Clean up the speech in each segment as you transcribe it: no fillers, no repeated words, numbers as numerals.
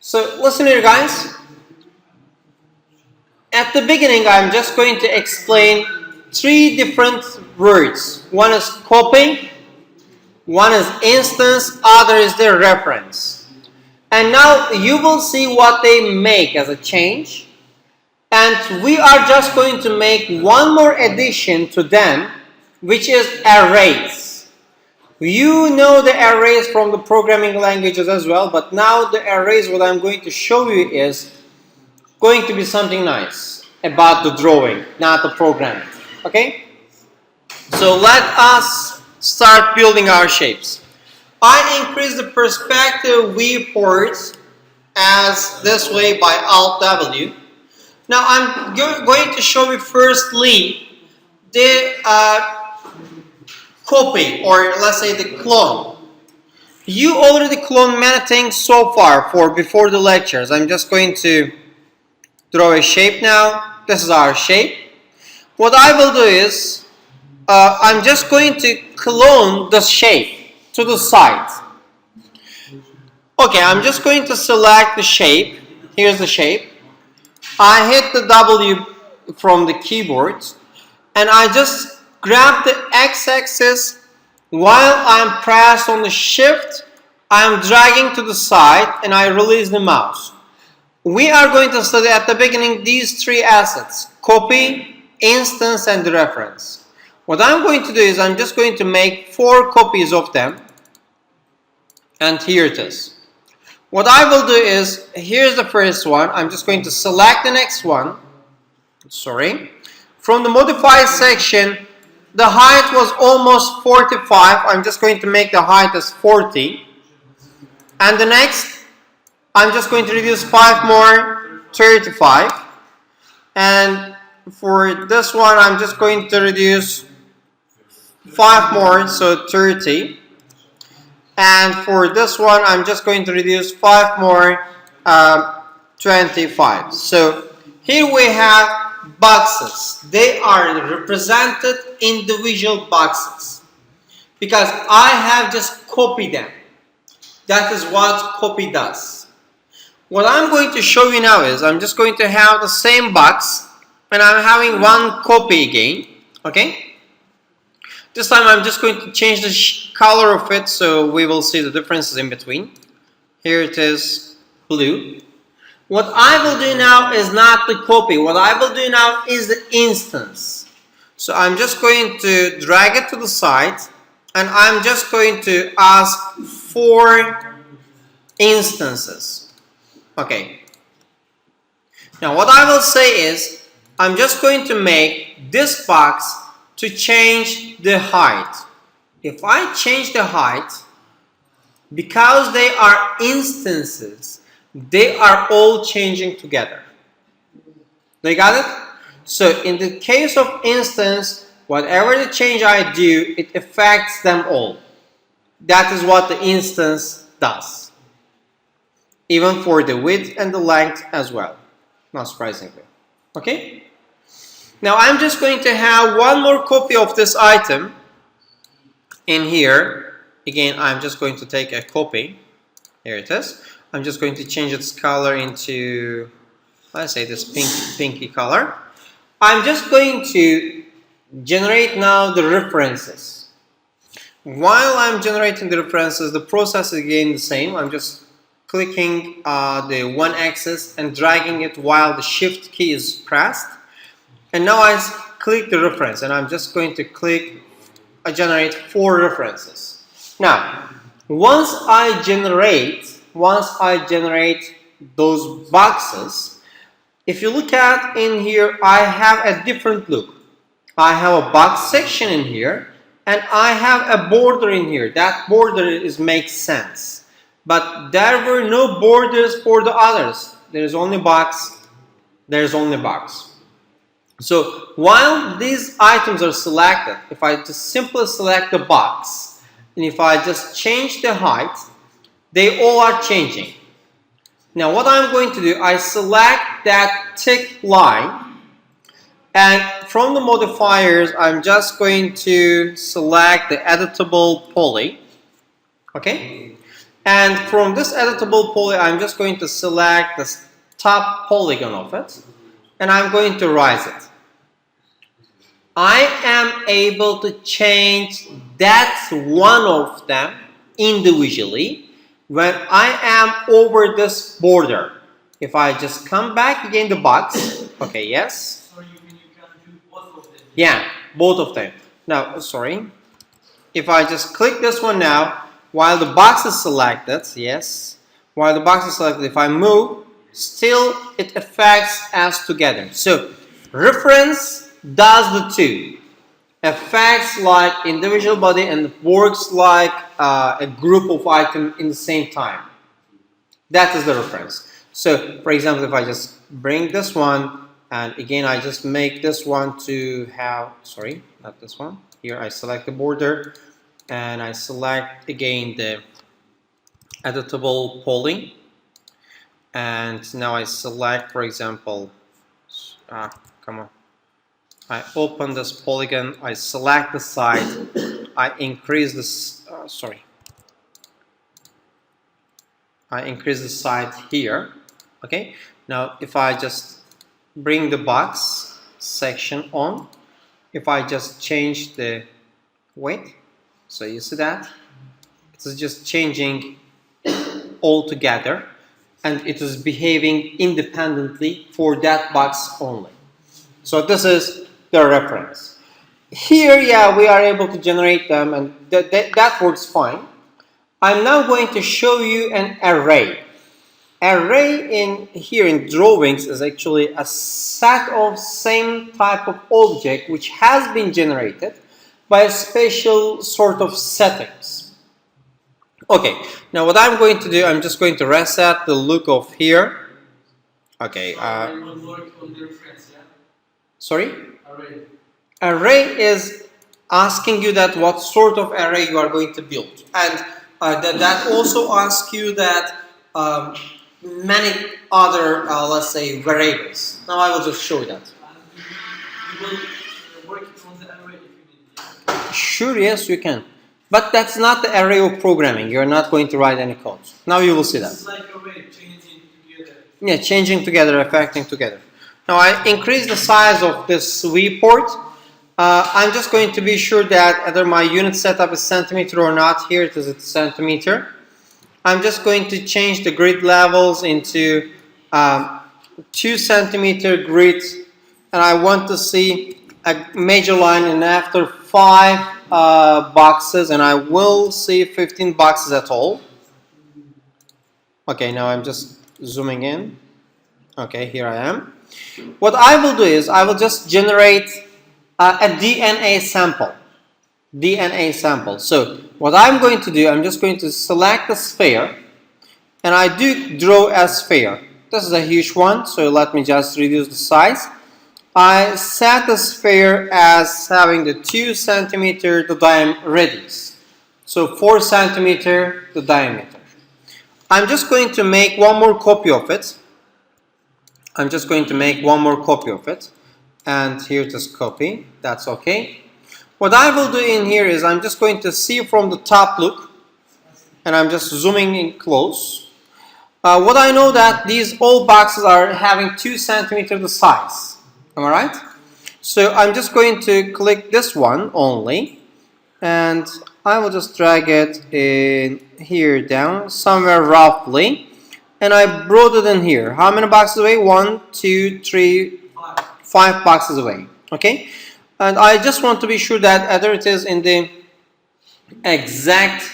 So listen here guys, at the beginning I'm just going to explain three different words. One is copy, one is instance, other is the reference. And now you will see what they make as a change. And we are just going to make one more addition to them, which is arrays. You know the arrays from the programming languages as well, but now the arrays, what I'm going to show you is going to be something nice about the drawing, not the programming. Okay? So let us start building our shapes. I increase the perspective viewport as this way by Alt W. Now I'm going to show you firstly the copy, or let's say the clone. You already cloned many things so far for before the lectures. I'm just going to draw a shape now. This is our shape. What I will do is I'm just going to clone the shape to the side. Okay, I'm just going to select the shape. Here's the shape. I hit the W from the keyboard and I just grab the x-axis. While I'm pressed on the shift, I'm dragging to the side and I release the mouse. We are going to study at the beginning these three assets: copy, instance, and the reference. What I'm going to do is I'm just going to make 4 copies of them, and here it is. What I will do is, here's the first one. I'm just going to select the next one. Sorry. From the modify section, the height was almost 45. I'm just going to make the height as 40. And the next, I'm just going to reduce 5 more, 35. And for this one, I'm just going to reduce 5 more, so 30. And for this one, I'm just going to reduce 5 more, 25. So here we have boxes. They are represented individual boxes because I have just copied them. That is what copy does. What I'm going to show you now is I'm just going to have the same box and I'm having one copy again. Okay? This time I'm just going to change the color of it so we will see the differences in between. Here it is blue. What I will do now is not the copy. What I will do now is the instance. So I'm just going to drag it to the side and I'm just going to ask for instances. Okay. Now what I will say is I'm just going to make this box to change the height. If I change the height, because they are instances, they are all changing together. They got it? So in the case of instance, whatever the change I do, it affects them all. That is what the instance does. Even for the width and the length as well. Not surprisingly. Okay? Now I'm just going to have one more copy of this item in here. Again, I'm just going to take a copy. Here it is. I'm just going to change its color into, let's say, this pinky color. I'm just going to generate now the references. While I'm generating the references, the process is again the same. I'm just clicking the one axis and dragging it while the shift key is pressed. And now I click the reference and I'm just going to click generate 4 references. Now, once I generate those boxes, if you look at in here, I have a different look. I have a box section in here and I have a border in here. That border makes sense. But there were no borders for the others. There is only box. There's only box. So while these items are selected, if I just simply select the box and if I just change the height, they all are changing. Now what I'm going to do, I select that thick line and from the modifiers I'm just going to select the editable poly. Okay? And from this editable poly, I'm just going to select the top polygon of it, and I'm going to rise it. I am able to change that one of them individually when I am over this border. If I just come back again the box, okay, yes. So you can do both of them? Yeah, both of them. Now, sorry. If I just click this one now, while the box is selected, yes, while the box is selected, if I move, still it affects as together. So, reference does the two. Affects like individual body and works like a group of items in the same time. That is the reference. So, for example, if I just bring this one, and again I just make this one to have, sorry, not this one. Here I select the border, and I select again the editable poly, and now I select, for example, come on. I open this polygon, I select the side, I increase this, I increase the side here, okay? Now if I just bring the box section on, if I just change the weight, so you see that? It is just changing all together, and it is behaving independently for that box only. So this is the reference. Here, yeah, we are able to generate them, and that works fine. I'm now going to show you an array. Array in here in drawings is actually a set of same type of object which has been generated by a special sort of settings. Okay, now what I'm going to do, I'm just going to reset the look of here. Okay. Sorry? Array. Array is asking you that what sort of array you are going to build, and that also asks you that many other, let's say, variables. Now I will just show you that. You will work it on the array if you need. Sure, yes, you can. But that's not the array of programming. You're not going to write any code. Now you will see that. It's like array, changing together. Yeah, changing together, affecting together. Now I increase the size of this viewport. I'm just going to be sure that either my unit setup is centimeter or not. Here it is a centimeter. I'm just going to change the grid levels into 2 centimeter grid, and I want to see a major line, and after 5 boxes, and I will see 15 boxes at all. Okay, now I'm just zooming in. Okay, here I am. What I will do is I will just generate a DNA sample. DNA sample. So what I'm going to do, I'm just going to select the sphere, and I do draw a sphere. This is a huge one, so let me just reduce the size. I set the sphere as having the 2 centimeter the radius. So 4 centimeter the diameter. I'm just going to make one more copy of it. I'm just going to make one more copy of it, and here it is copy. That's okay. What I will do in here is I'm just going to see from the top look, and I'm just zooming in close. What I know that these all boxes are having 2 centimeter the size. Am I right? So I'm just going to click this one only, and I will just drag it in here down somewhere roughly. And I brought it in here. How many boxes away? 1, 2, 3, 5 boxes away. Okay? And I just want to be sure that either it is in the exact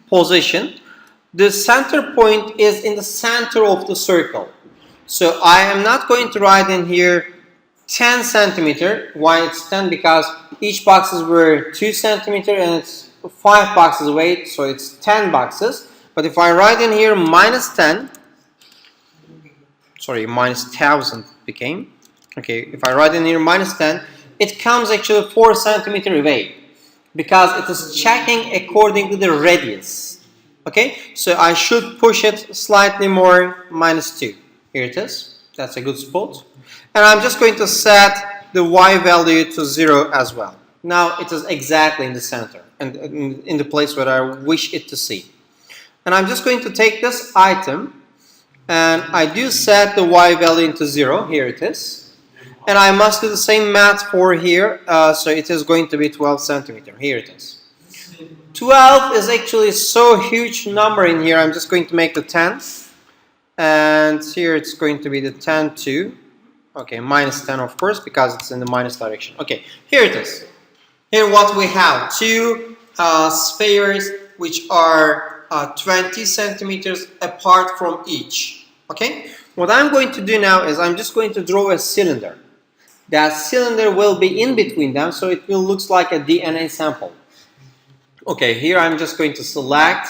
position. The center point is in the center of the circle. So I am not going to write in here 10 centimeter. Why it's 10? Because each boxes were 2 centimeter and it's 5 boxes away. So it's 10 boxes. But if I write in here minus 10, sorry, minus 1000 became. Okay, if I write in here minus 10, it comes actually 4 centimeter away because it is checking according to the radius. Okay, so I should push it slightly more, minus 2. Here it is. That's a good spot. And I'm just going to set the y value to 0 as well. Now it is exactly in the center and in the place where I wish it to see. And I'm just going to take this item and I do set the y value into 0. Here it is. And I must do the same math for here. So it is going to be 12 centimeter. Here it is. 12 is actually so huge number in here. I'm just going to make the 10. And here it's going to be the 10 too. Okay, minus 10 of course because it's in the minus direction. Okay, here it is. Here what we have, two spheres which are 20 centimeters apart from each. Okay, what I'm going to do now is I'm just going to draw a cylinder. That cylinder will be in between them, so it will look like a DNA sample. Okay, here I'm just going to select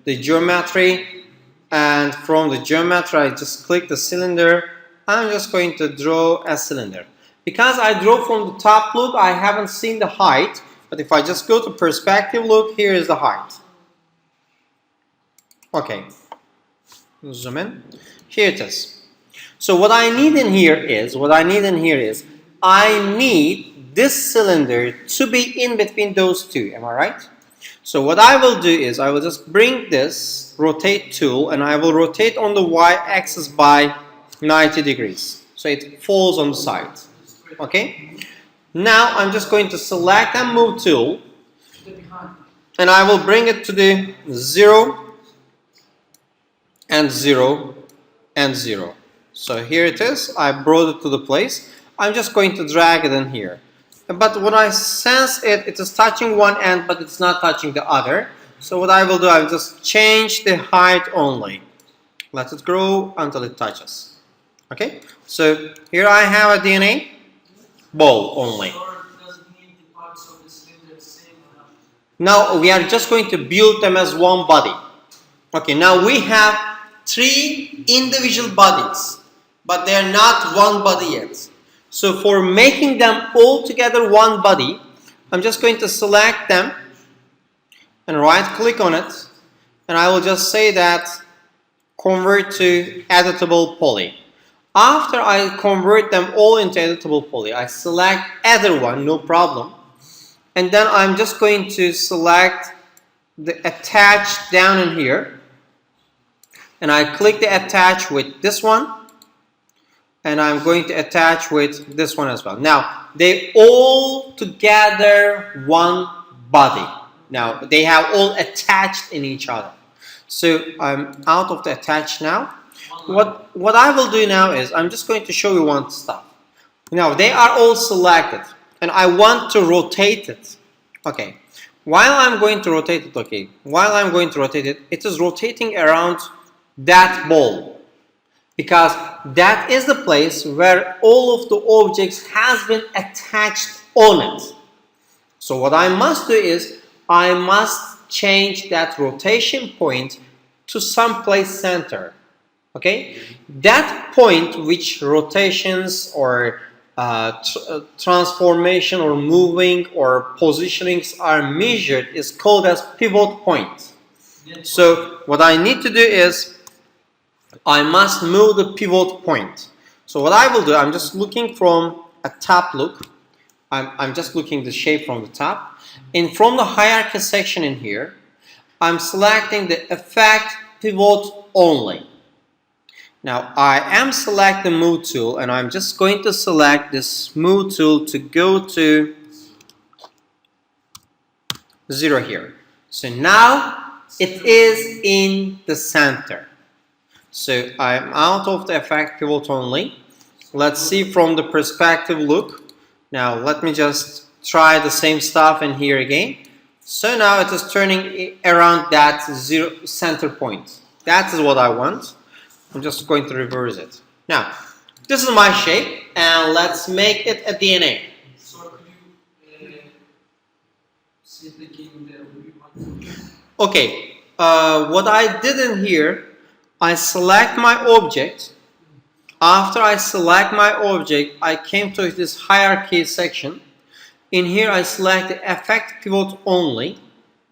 the geometry, and from the geometry I just click the cylinder. I'm just going to draw a cylinder. Because I draw from the top look, I haven't seen the height, but if I just go to perspective look, here is the height. Okay, zoom in. Here it is. So what I need in here is, I need this cylinder to be in between those two. Am I right? So what I will do is I will just bring this rotate tool and I will rotate on the y-axis by 90 degrees. So it falls on the side. Okay. Now I'm just going to select and move tool and I will bring it to the 0 and 0 and 0. So here it is. I brought it to the place. I'm just going to drag it in here. But when I sense it, it is touching one end, but it's not touching the other. So what I will do, I will just change the height only. Let it grow until it touches. Okay? So here I have a DNA ball only. Now we are just going to build them as one body. Okay, now we have 3 individual bodies, but they are not one body yet. So for making them all together one body, I'm just going to select them and right click on it, and I will just say that convert to editable poly. After I convert them all into editable poly, I select other one, no problem, and then I'm just going to select the attach down in here, and I click the attach with this one, and I'm going to attach with this one as well. Now they all together one body. Now they have all attached in each other. So I'm out of the attach now. What I will do now is I'm just going to show you one stuff. Now they are all selected and I want to rotate it. Okay. While I'm going to rotate it, it is rotating around that ball. Because that is the place where all of the objects has been attached on it. So what I must do is I must change that rotation point to some place center. Okay, that point which rotations or transformation or moving or positionings are measured is called as pivot point. So what I need to do is I must move the pivot point. So what I will do, I'm just looking from a top look. I'm just looking the shape from the top. And from the hierarchy section in here, I'm selecting the effect pivot only. Now I am select the move tool and I'm just going to select this move tool to go to 0 here. So now it is in the center. So I'm out of the effect pivot only. Let's see from the perspective look. Now let me just try the same stuff in here again. So now it is turning around that 0 center point. That is what I want. I'm just going to reverse it. Now this is my shape and let's make it a DNA. So could you see the game there? Okay, what I did in here, I select my object. After I select my object, I came to this hierarchy section. In here, I select the effect pivot only.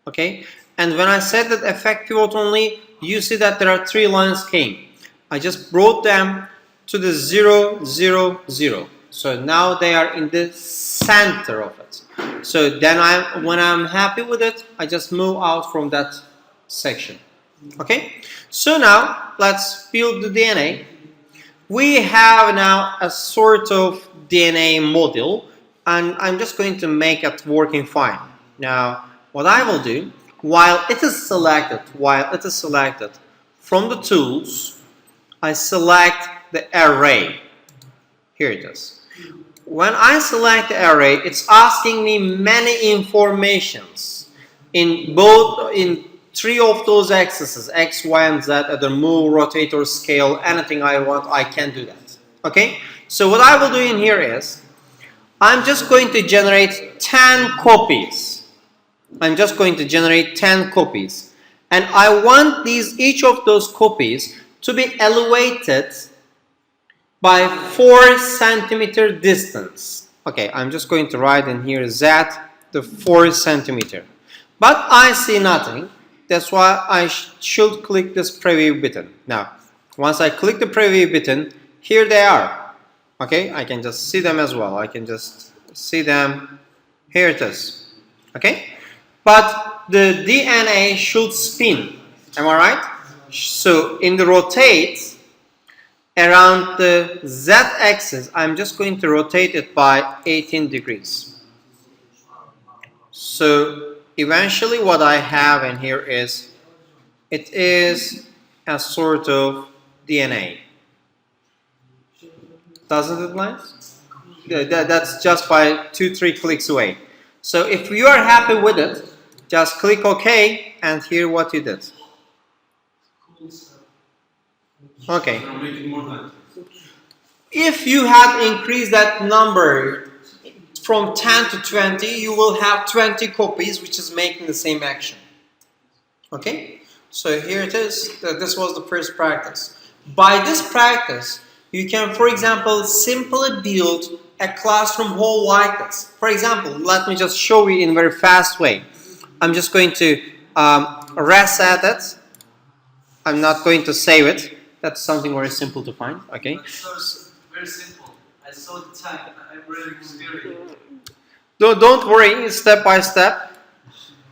Okay, and when I set that effect pivot only, you see that there are 3 lines came. I just brought them to the 0, 0, 0. So now they are in the center of it. So then when I'm happy with it, I just move out from that section. Okay, so now let's build the DNA. We have now a sort of DNA model, and I'm just going to make it working fine. Now, what I will do, while it is selected from the tools, I select the array. Here it is. When I select the array, it's asking me many informations in three of those axes, X, Y, and Z, either move, rotate, or scale, anything I want, I can do that. Okay? So what I will do in here is, I'm just going to generate 10 copies. I'm just going to generate 10 copies. And I want each of those copies to be elevated by 4 centimeter distance. Okay, I'm just going to write in here Z, the 4 centimeter. But I see nothing. That's why I should click this preview button. Now, once I click the preview button, here they are. Okay, I can just see them as well. I can just see them. Here it is. Okay, but the DNA should spin. Am I right? So in the rotate, around the z-axis, I'm just going to rotate it by 18 degrees. So eventually what I have in here is, it is a sort of DNA. Doesn't it, Lance? That's just by 2-3 clicks away. So if you are happy with it, just click OK and hear what you did. Okay. If you had increased that number from 10 to 20, you will have 20 copies, which is making the same action. Okay? So here it is. This was the first practice. By this practice, you can, for example, simply build a classroom hall like this. For example, let me just show you in a very fast way. I'm just going to reset it. I'm not going to save it. That's something very simple to find. Okay. Very simple. I saw the tag. I'm really experienced. Don't worry. Step by step.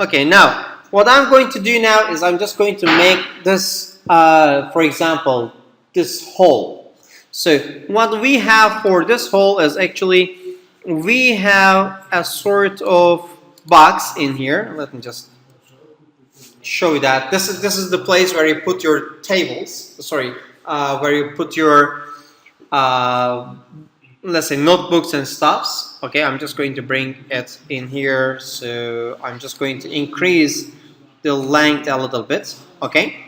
Okay. Now, what I'm going to do now is I'm just going to make this, for example, this hole. So what we have for this hole is actually we have a sort of box in here. Let me just show you that. This is the place where you put your tables. Sorry, where you put your let's say notebooks and stuffs. Okay, I'm just going to bring it in here. So I'm just going to increase the length a little bit. Okay,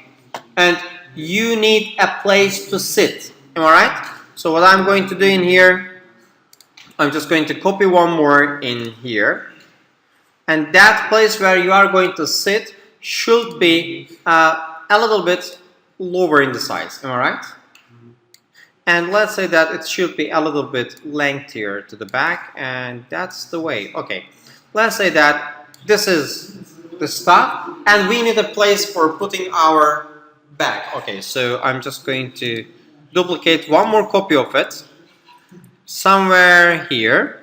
and you need a place to sit. Am I right? So what I'm going to do in here, I'm just going to copy one more in here. And that place where you are going to sit should be a little bit lower in the size. Am I right? And let's say that it should be a little bit lengthier to the back. And that's the way. Okay. Let's say that this is the stuff. And we need a place for putting our bag. Okay. So I'm just going to duplicate one more copy of it somewhere here,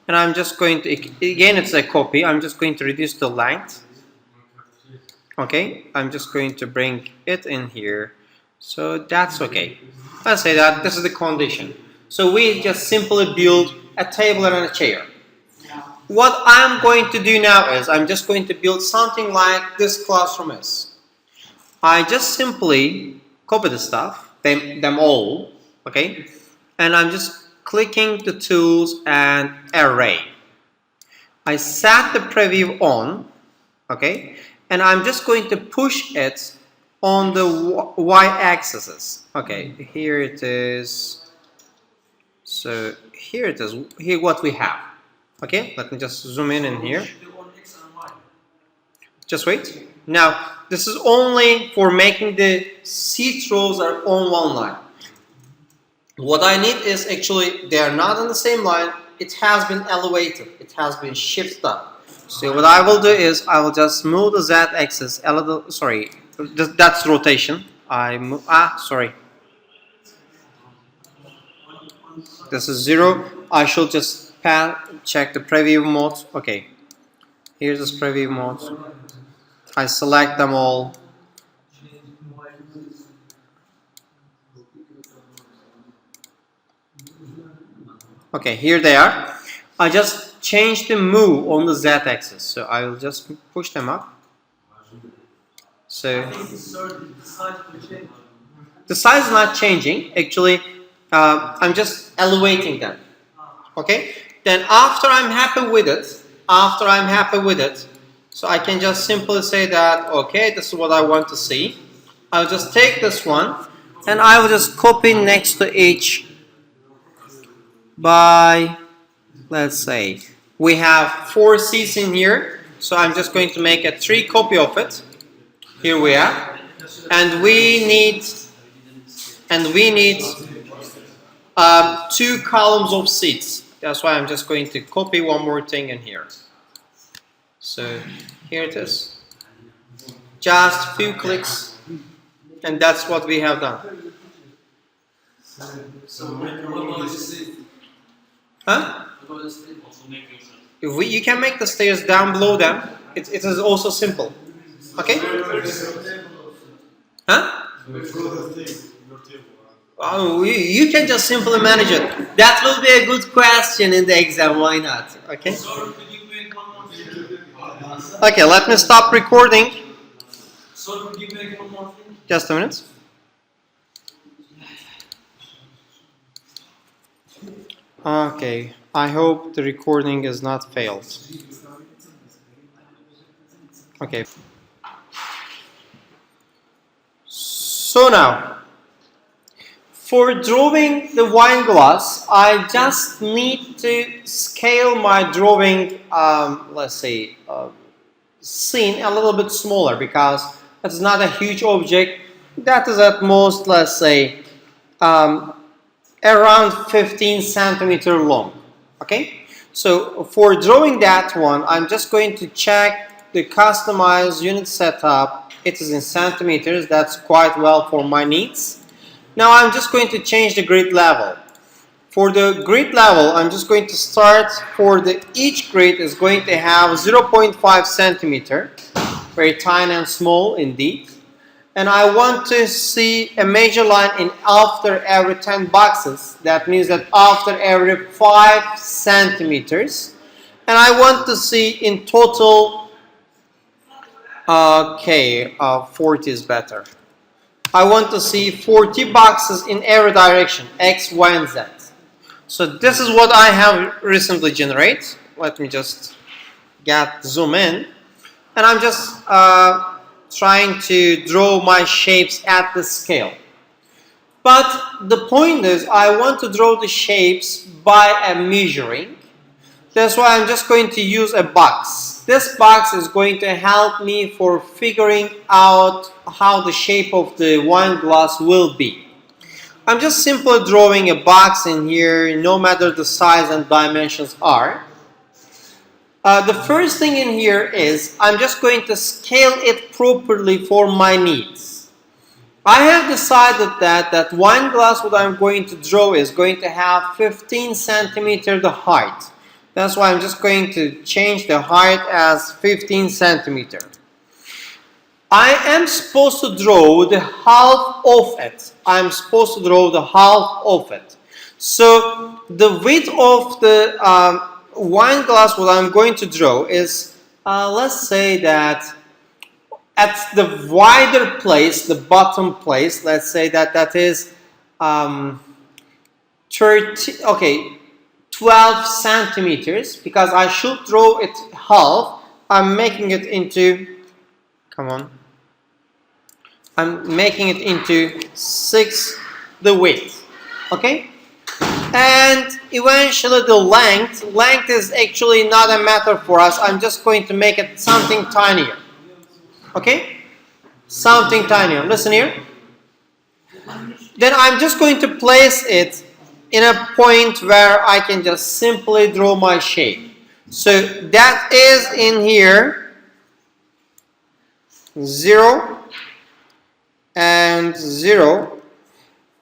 and I'm just going to, again it's a copy, I'm just going to reduce the length. Okay, I'm just going to bring it in here, so that's okay. Let's say that this is the condition. So we just simply build a table and a chair. What I'm going to do now is I'm just going to build something like this classroom is. I just simply copy the stuff, them all, okay, and I'm just clicking the tools and array. I set the preview on, okay, and I'm just going to push it on the y-axis. Okay, here it is. So here it is. Here what we have. Okay, let me just zoom in here. Just wait. Now, this is only for making the seat rows are on one line. What I need is actually, they are not on the same line. It has been elevated. It has been shifted up. So what I will do is I will just move the z-axis a little. Sorry, that's rotation. I move. Sorry. This is 0. I should just check the preview mode. Okay. Here's this preview mode. I select them all. Okay, here they are. I just changed the move on the z-axis, so I will just push them up. So the size is not changing. Actually, I'm just elevating them. Okay. Then after I'm happy with it, so I can just simply say that okay, this is what I want to see. I'll just take this one and I will just copy next to each by, let's say, we have 4 C's in here, so I'm just going to make a 3 copy of it. Here we are, and we need 2 columns of seats. That's why I'm just going to copy one more thing in here. So here it is. Just few clicks, and that's what we have done. Huh? You can make the stairs down below them. It is also simple. Okay? Huh? Oh, you can just simply manage it. That will be a good question in the exam. Why not? Okay? Okay, let me stop recording. Just a minute. Okay, I hope the recording is not failed. Okay. So now, for drawing the wine glass, I just need to scale my drawing, let's say, scene a little bit smaller because it's not a huge object. That is at most, let's say, around 15 centimeter long. Okay, so for drawing that one, I'm just going to check the customized unit setup. It is in centimeters. That's quite well for my needs. Now I'm just going to change the grid level. For the grid level, I'm just going to start for each grid is going to have 0.5 centimeter, very tiny and small indeed. And I want to see a major line in after every 10 boxes. That means that after every 5 centimeters. And I want to see in total, 40 is better. I want to see 40 boxes in every direction, X, Y, and Z. So this is what I have recently generated. Let me just zoom in. And I'm just trying to draw my shapes at the scale. But the point is, I want to draw the shapes by a measuring. That's why I'm just going to use a box. This box is going to help me for figuring out how the shape of the wine glass will be. I'm just simply drawing a box in here, no matter the size and dimensions are. The first thing in here is I'm just going to scale it properly for my needs. I have decided that wine glass what I'm going to draw is going to have 15 centimeter the height. That's why I'm just going to change the height as 15 centimeter. I am supposed to draw the half of it. I'm supposed to draw the half of it. So the width of the wine glass what I'm going to draw is, let's say that at the wider place, the bottom place, let's say that is 12 centimeters, because I should draw it half. I'm making it into, I'm making it into 6 the width. Okay? And eventually the length is actually not a matter for us. I'm just going to make it something tinier. Okay? Something tinier. Listen here. Then I'm just going to place it in a point where I can just simply draw my shape. So that is in here 0 and 0.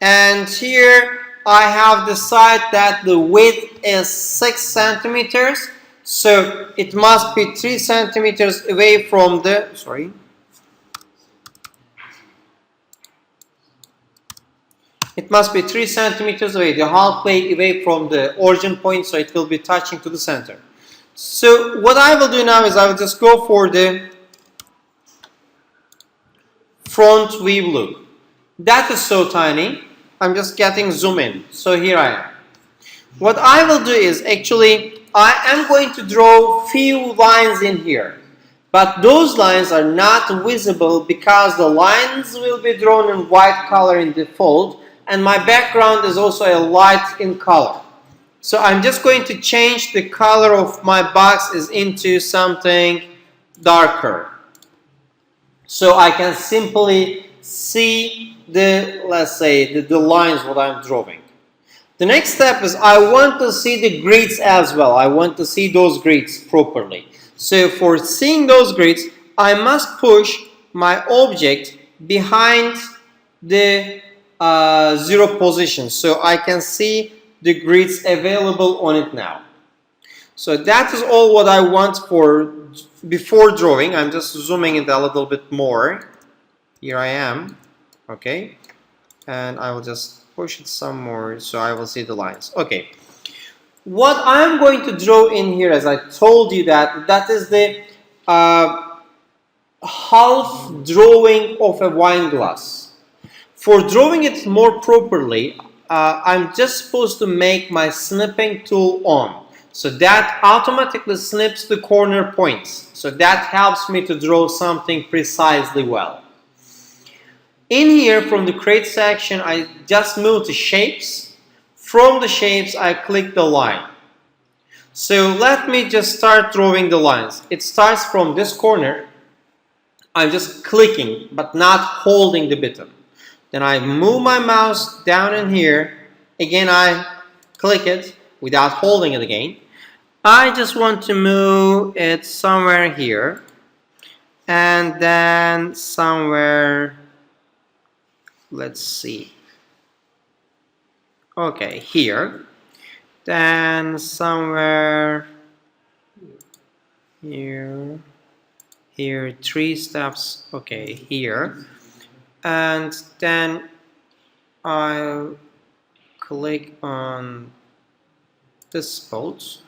And here I have decided that the width is 6 centimeters. So it must be 3 centimeters away from the, It must be 3 centimeters away, the halfway away from the origin point, so it will be touching to the center. So what I will do now is I will just go for the front view look. That is so tiny. I'm just getting zoom in. So here I am. What I will do is actually I am going to draw few lines in here. But those lines are not visible because the lines will be drawn in white color in default, and my background is also a light in color. So I'm just going to change the color of my box is into something darker. So I can simply see the, let's say, the lines what I'm drawing. The next step is I want to see the grids as well. I want to see those grids properly. So for seeing those grids, I must push my object behind the 0 position so I can see the grids available on it now. So that is all what I want for before drawing. I'm just zooming it a little bit more. Here I am. Okay. And I will just push it some more so I will see the lines. Okay. What I'm going to draw in here, as I told you, that is the half drawing of a wine glass. For drawing it more properly, I'm just supposed to make my snipping tool on. So that automatically snips the corner points. So that helps me to draw something precisely well. In here, from the create section, I just move to shapes. From the shapes, I click the line. So let me just start drawing the lines. It starts from this corner. I'm just clicking, but not holding the button. Then I move my mouse down in here. Again, I click it without holding it again. I just want to move it somewhere here. And then somewhere, let's see. Okay, here. Then somewhere here. Here, 3 steps. Okay, here. And then I'll click on this spot.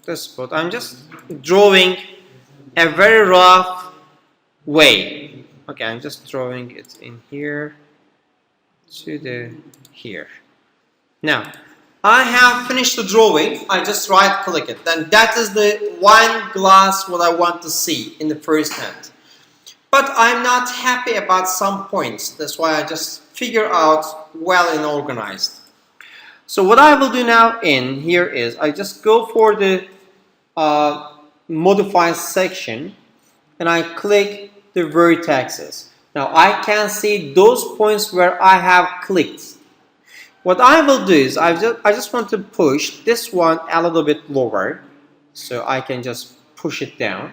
This spot. I'm just drawing a very rough way. Okay, I'm just drawing it in here to the here. Now, I have finished the drawing. I just right click it. Then that is the wine glass what I want to see in the first hand. But I'm not happy about some points. That's why I just figure out well and organized. So what I will do now in here is I just go for the modify section and I click the vertexes. Now I can see those points where I have clicked. What I will do is I just want to push this one a little bit lower, so I can just push it down,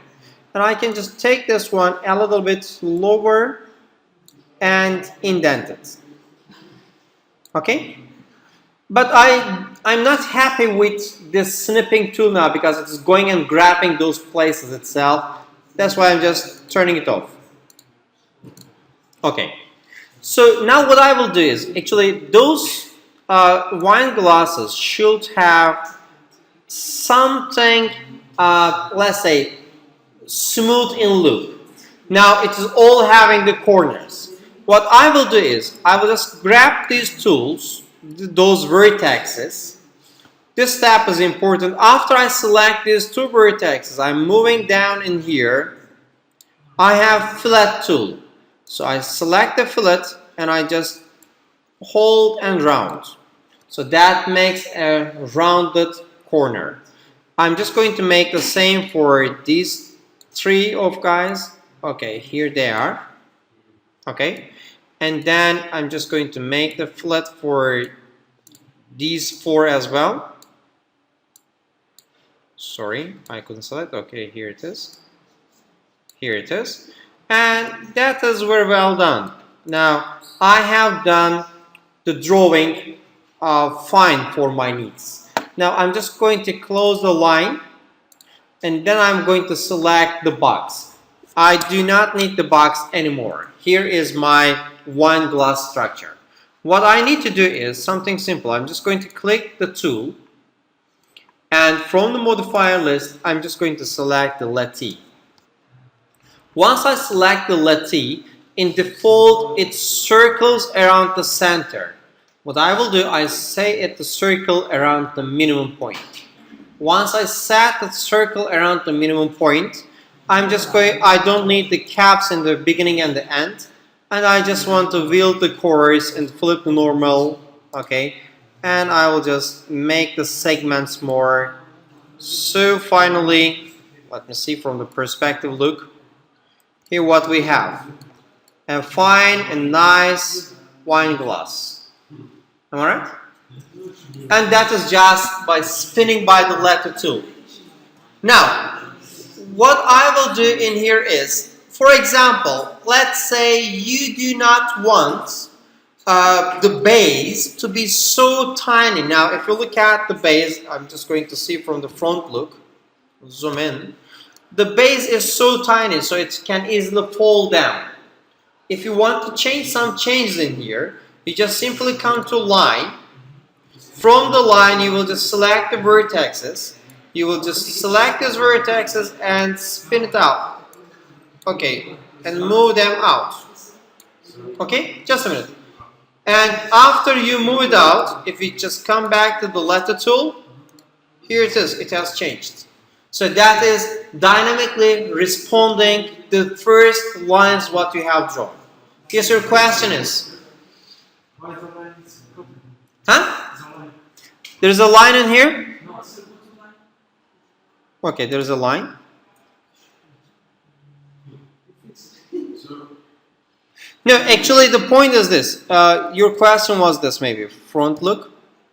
and I can just take this one a little bit lower and indent it. Okay, but I'm not happy with this snipping tool now because it's going and grabbing those places itself. That's why I'm just turning it off. Okay, so now what I will do is actually those wine glasses should have something, let's say, smooth in loop. Now it is all having the corners. What I will do is I will just grab these tools, those vertexes. This step is important. After I select these two vertexes, I'm moving down in here. I have fillet tool. So I select the fillet and I just hold and round. So that makes a rounded corner. I'm just going to make the same for these 3 of guys. Okay, here they are. Okay, and then I'm just going to make the fillet for these 4 as well. Sorry, I couldn't select. Okay, here it is. Here it is. And that is very well done. Now, I have done the drawing fine for my needs. Now, I'm just going to close the line and then I'm going to select the box. I do not need the box anymore. Here is my wine glass structure. What I need to do is something simple. I'm just going to click the tool, and from the modifier list, I'm just going to select the lathe. Once I select the lathe, in default, it circles around the center. What I will do, I say it to circle around the minimum point. Once I set the circle around the minimum point, I don't need the caps in the beginning and the end, and I just want to wheel the course and flip the normal, okay, and I will just make the segments more. So finally, let me see from the perspective look, here what we have, a fine and nice wine glass, am I right? And that is just by spinning by the lathe tool. Now, what I will do in here is, for example, let's say you do not want the base to be so tiny. Now, if you look at the base, I'm just going to see from the front look, zoom in. The base is so tiny, so it can easily fall down. If you want to change some changes in here, you just simply come to line. From the line, you will just select the vertexes. You will just select these vertexes and spin it out. Okay, and move them out. Okay, just a minute. And after you move it out, if you just come back to the lathe tool, here it is, it has changed. So that is dynamically responding to the first lines what you have drawn. Yes, your question is? Huh? There's a line in here? Okay, there's a line. No, actually the point is this. Your question was this maybe. Front look.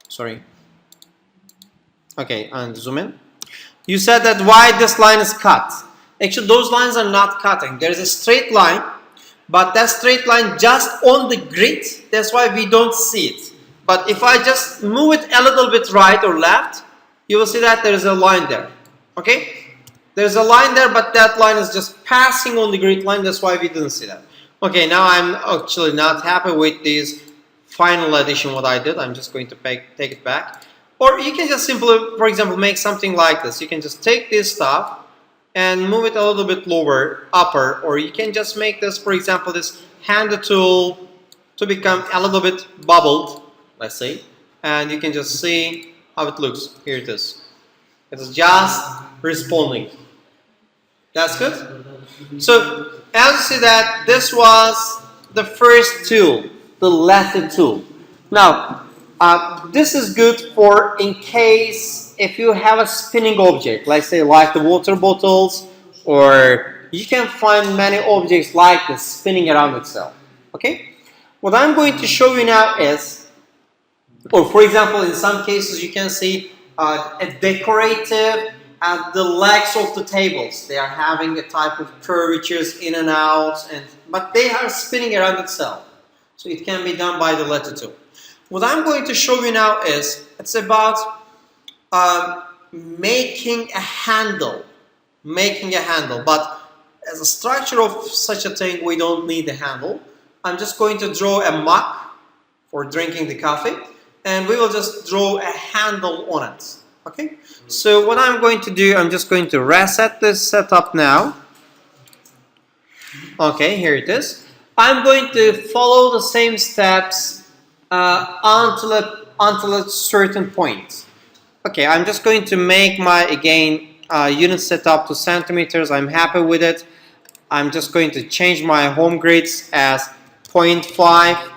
Sorry. Okay, and zoom in. You said that why this line is cut. Actually, those lines are not cutting. There is a straight line, but that straight line just on the grid. That's why we don't see it. But if I just move it a little bit right or left, you will see that there is a line there. Okay? There's a line there, but that line is just passing on the grid line. That's why we didn't see that. Okay, now I'm actually not happy with this final addition what I did. I'm just going to take it back. Or you can just simply, for example, make something like this. You can just take this stuff and move it a little bit lower, upper, or you can just make this, for example, this hand tool to become a little bit bubbled, let's say, and you can just see how it looks. Here it is. It is just responding. That's good? So, as you see that, this was the first tool, the lathe tool. Now, this is good for in case if you have a spinning object, let's say like the water bottles, or you can find many objects like this spinning around itself. Okay? What I'm going to show you now is, or for example, in some cases you can see a decorative at the legs of the tables. They are having a type of curvatures in and out, but they are spinning around itself. So it can be done by the lathe tool. What I'm going to show you now is, it's about making a handle. But as a structure of such a thing, we don't need a handle. I'm just going to draw a mug for drinking the coffee, and we will just draw a handle on it. Okay? So what I'm going to do, I'm just going to reset this setup now. Okay, here it is. I'm going to follow the same steps until a certain point. Okay, I'm just going to make my, again, unit setup to centimeters. I'm happy with it. I'm just going to change my home grids as 0.5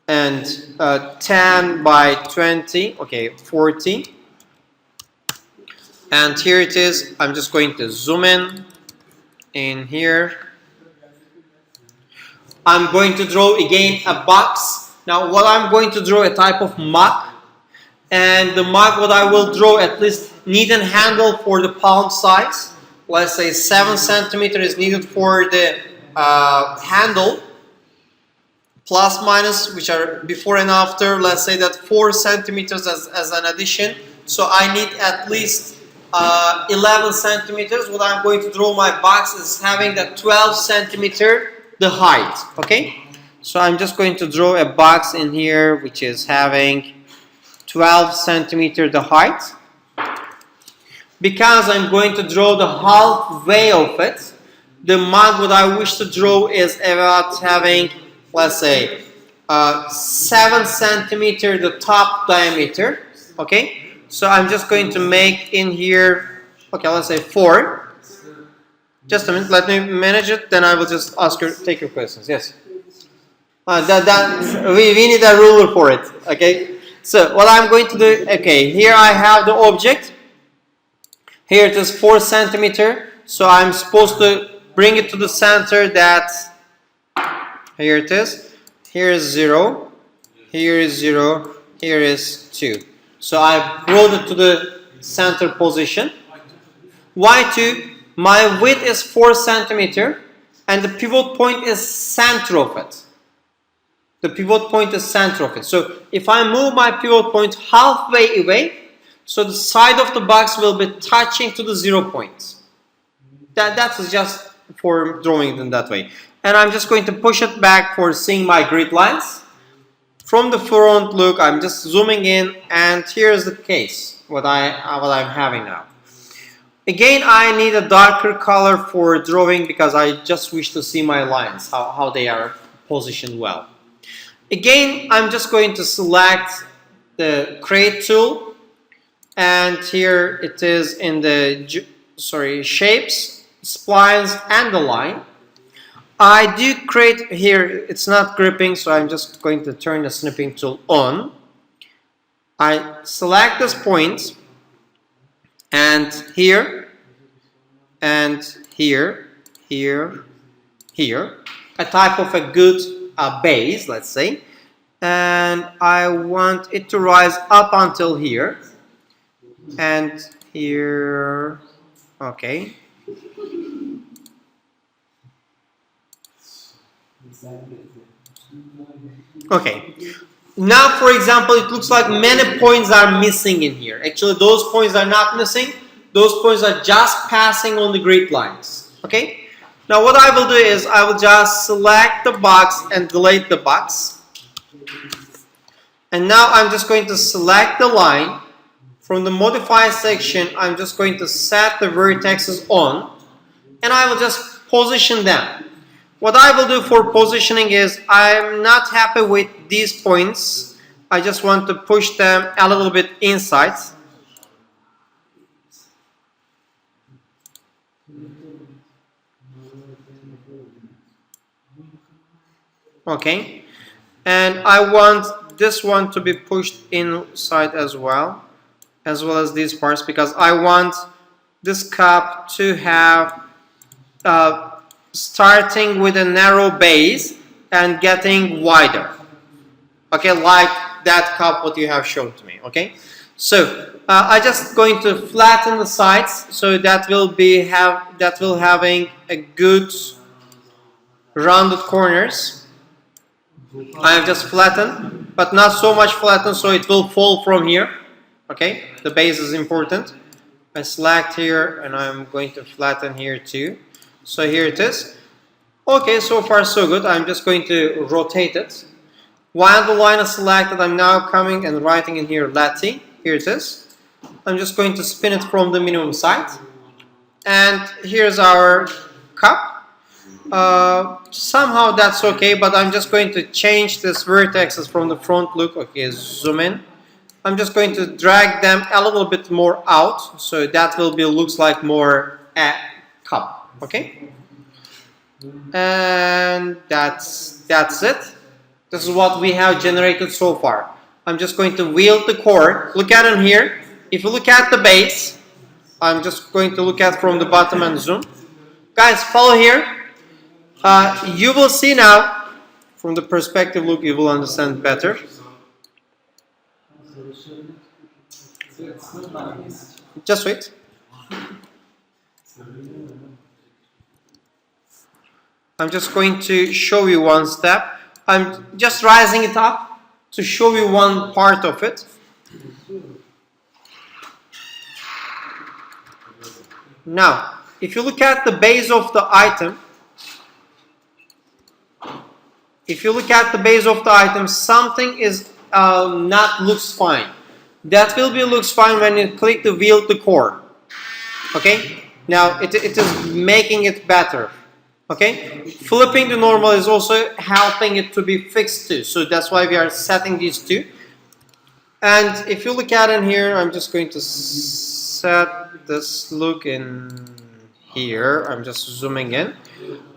and 10 by 20, okay, 40. And here it is. I'm just going to zoom in here. I'm going to draw again a box. Now what I'm going to draw a type of mug, and the mug what I will draw at least need a handle for the palm size. Let's say 7 centimeters is needed for the handle, plus minus, which are before and after. Let's say that 4 centimeters as an addition. So I need at least 11 centimeters. What I'm going to draw my box is having that 12 centimeter the height. Okay. So I'm just going to draw a box in here which is having 12 centimeter the height. Because I'm going to draw the halfway of it, the mug what I wish to draw is about having, let's say, 7 centimeter the top diameter. Okay, so I'm just going to make in here, okay, let's say 4. Just a minute, let me manage it, then I will just take your questions. Yes. We need a ruler for it. Okay, so what I'm going to do, okay, here I have the object. Here it is 4 centimeter, so I'm supposed to bring it to the center. That here it is. Here is 0. Here is 0. Here is 2. So I brought it to the center position. Y2. My width is 4 centimeter, and the pivot point is center of it. The pivot point is center of it. So if I move my pivot point halfway away, so the side of the box will be touching to the 0 point. That's just for drawing it in that way. And I'm just going to push it back for seeing my grid lines. From the front look, I'm just zooming in, and here's the case, what I'm having now. Again, I need a darker color for drawing because I just wish to see my lines, how they are positioned well. Again, I'm just going to select the create tool, and here it is in the shapes, splines, and the line. I do create here, it's not gripping, so I'm just going to turn the snipping tool on. I select this point, and here, here, a type of a good base, let's say, and I want it to rise up until here, and here, okay. Okay, now for example, it looks like many points are missing in here. Actually, those points are not missing. Those points are just passing on the grid lines. Okay, now what I will do is I will just select the box and delete the box. And now I'm just going to select the line. From the modify section, I'm just going to set the vertexes on, and I will just position them. What I will do for positioning is, I'm not happy with these points. I just want to push them a little bit inside. Okay, and I want this one to be pushed inside as well as these parts, because I want this cup to have starting with a narrow base and getting wider. Okay, like that cup what you have shown to me. Okay, so I just going to flatten the sides, so that will having a good rounded corners. I have just flattened, but not so much flattened so it will fall from here. Okay, the base is important. I select here, and I'm going to flatten here too. So here it is. Okay, so far so good. I'm just going to rotate it. While the line is selected, I'm now coming and writing in here lathe. Here it is. I'm just going to spin it from the minimum side. And here's our cup. Somehow that's okay, but I'm just going to change this vertexes from the front look. Okay, zoom in. I'm just going to drag them a little bit more out, so that will be looks like more a cup. Okay, and that's it. This is what we have generated so far. I'm just going to wield the cord. Look at it here. If you look at the base, I'm just going to look at from the bottom and zoom. Guys, follow here. You will see now from the perspective look, you will understand better. Just wait. I'm just going to show you one step. I'm just rising it up to show you one part of it. Now, if you look at the base of the item, if you look at the base of the item, something is not looks fine. That will be looks fine when you click the wheel to core. Okay, now it is making it better. Okay, flipping the normal is also helping it to be fixed too. So that's why we are setting these two. And if you look at in here, I'm just going to set this look in here. I'm just zooming in.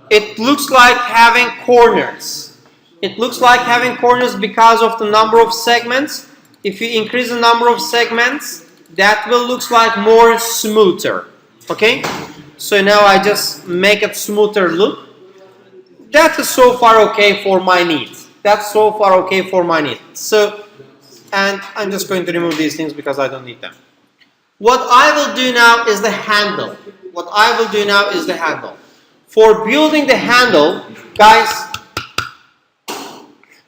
It looks like having corners. It looks like having corners because of the number of segments. If you increase the number of segments, that will look like more smoother. Okay? So now I just make it smoother look. That is so far okay for my needs. That's so far okay for my needs. So, and I'm just going to remove these things because I don't need them. What I will do now is the handle. What I will do now is the handle. For building the handle, guys,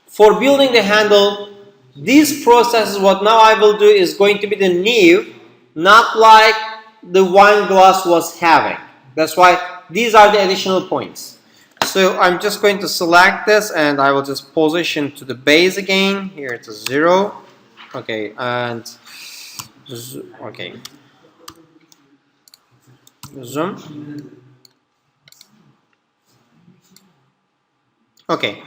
for building the handle, these processes, what now I will do is going to be the new, not like the wine glass was having. That's why these are the additional points. So I'm just going to select this and I will just position to the base again. Here it's a 0. Okay, and okay. Zoom. Okay.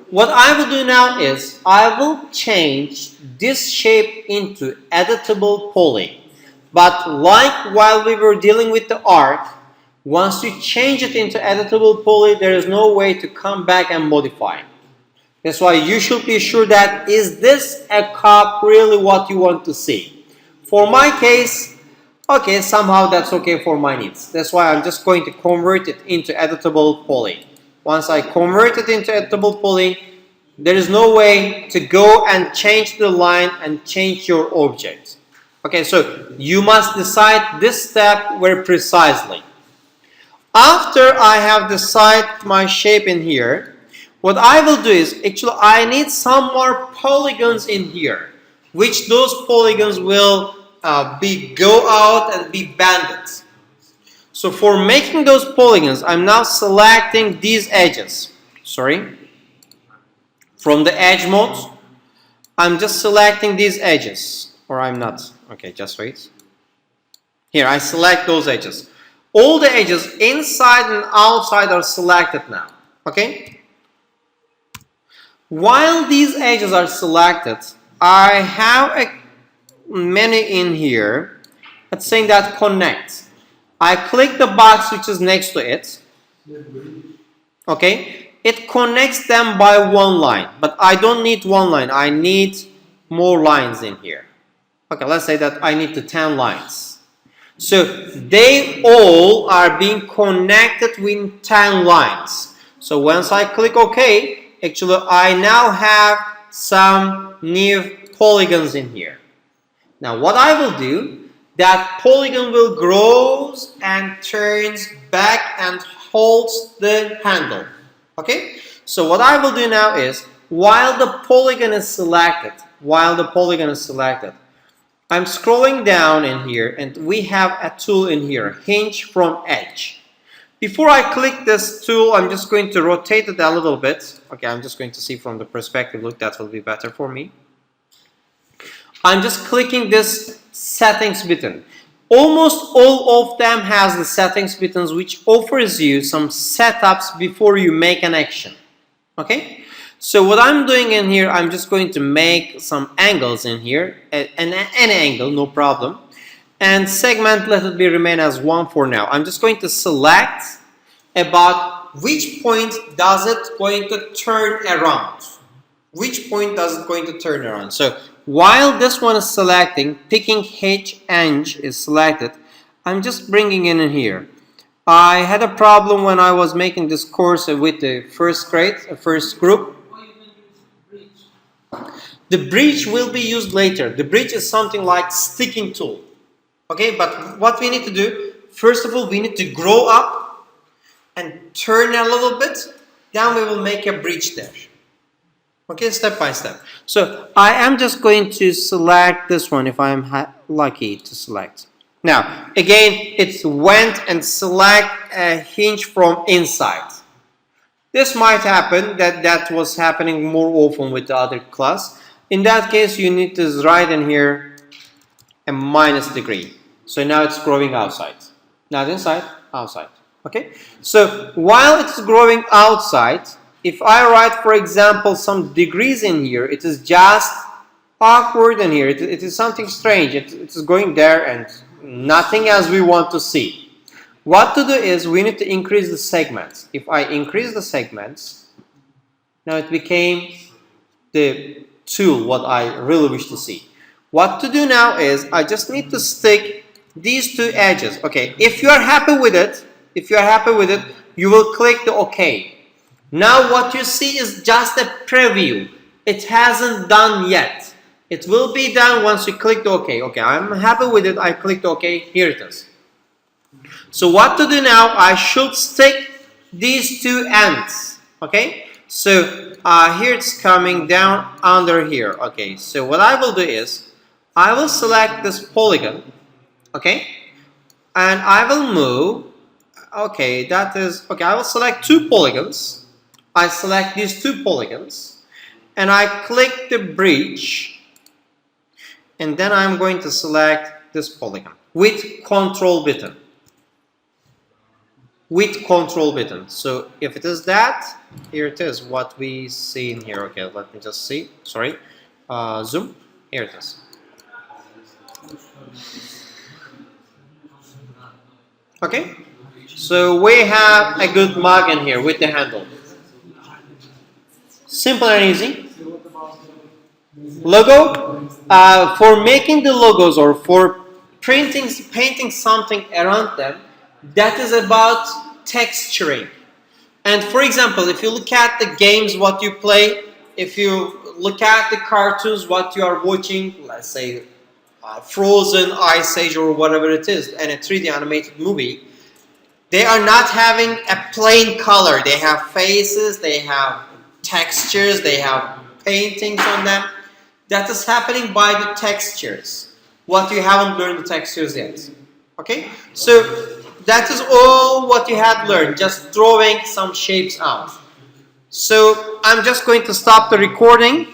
What I will do now is I will change this shape into editable poly. But like while we were dealing with the arc, once you change it into editable poly, there is no way to come back and modify. That's why you should be sure that is this a cup really what you want to see. For my case, okay, somehow that's okay for my needs. That's why I'm just going to convert it into editable poly. Once I convert it into editable poly, there is no way to go and change the line and change your object. Okay, so you must decide this step very precisely. After I have decided my shape in here, what I will do is, actually I need some more polygons in here, which those polygons will go out and be banded. So for making those polygons, I'm now selecting these edges. Sorry. From the edge mode, I'm just selecting these edges. Or I'm not. Okay, just wait. Here, I select those edges. All the edges inside and outside are selected now. Okay? While these edges are selected, I have a menu in here that's saying that connect. I click the box which is next to it. Okay? It connects them by one line. But I don't need one line. I need more lines in here. Okay, let's say that I need the 10 lines. So they all are being connected with 10 lines. So once I click OK, actually I now have some new polygons in here. Now what I will do, that polygon will grow and turns back and holds the handle. Okay? So what I will do now is, while the polygon is selected, I'm scrolling down in here and we have a tool in here, hinge from edge. Before I click this tool, I'm just going to rotate it a little bit. Okay, I'm just going to see from the perspective look, that will be better for me. I'm just clicking this settings button. Almost all of them has the settings buttons which offers you some setups before you make an action. Okay? So what I'm doing in here, I'm just going to make some angles in here, and any angle, no problem. And segment, let it be remain as 1 for now. I'm just going to select about which point does it going to turn around. Which point does it going to turn around? So while this one is selecting, picking hinge is selected, I'm just bringing in here. I had a problem when I was making this course with the first group. The bridge will be used later. The bridge is something like sticking tool. Okay, but what we need to do, first of all, we need to grow up and turn a little bit. Then we will make a bridge there. Okay, step by step. So I am just going to select this one if I am lucky to select. Now, again, it went and select a hinge from inside. This might happen, that was happening more often with the other class. In that case, you need to write in here a minus degree. So now it's growing outside. Not inside, outside. Okay? So while it's growing outside, if I write, for example, some degrees in here, it is just awkward in here. It is something strange. It is going there and nothing as we want to see. What to do is we need to increase the segments. If I increase the segments, now it became the tool what I really wish to see. What to do now is I just need to stick these two edges. Okay, if you are happy with it, you will click the OK. Now what you see is just a preview. It hasn't done yet. It will be done once you click the OK. Okay, I'm happy with it. I clicked OK. Here it is. So what to do now? I should stick these two ends. Okay. So here it's coming down under here. Okay. So what I will do is I will select this polygon. Okay. And I will move. Okay. That is okay. I will select two polygons. I select these two polygons. And I click the bridge. And then I'm going to select this polygon with Control button. With Control button. So if it is that, here it is. What we see in here. Okay, let me just see. Sorry. Zoom. Here it is. Okay. So we have a good mug in here with the handle. Simple and easy. Logo. For making the logos or for painting something around them, that is about texturing. And for example, if you look at the games what you play, if you look at the cartoons what you are watching, let's say Frozen, Ice Age or whatever it is, and a 3D animated movie, they are not having a plain color. They have faces, they have textures, they have paintings on them. That is happening by the textures. What you haven't learned the textures yet. Okay? So that is all what you had learned, just drawing some shapes out. So I'm just going to stop the recording.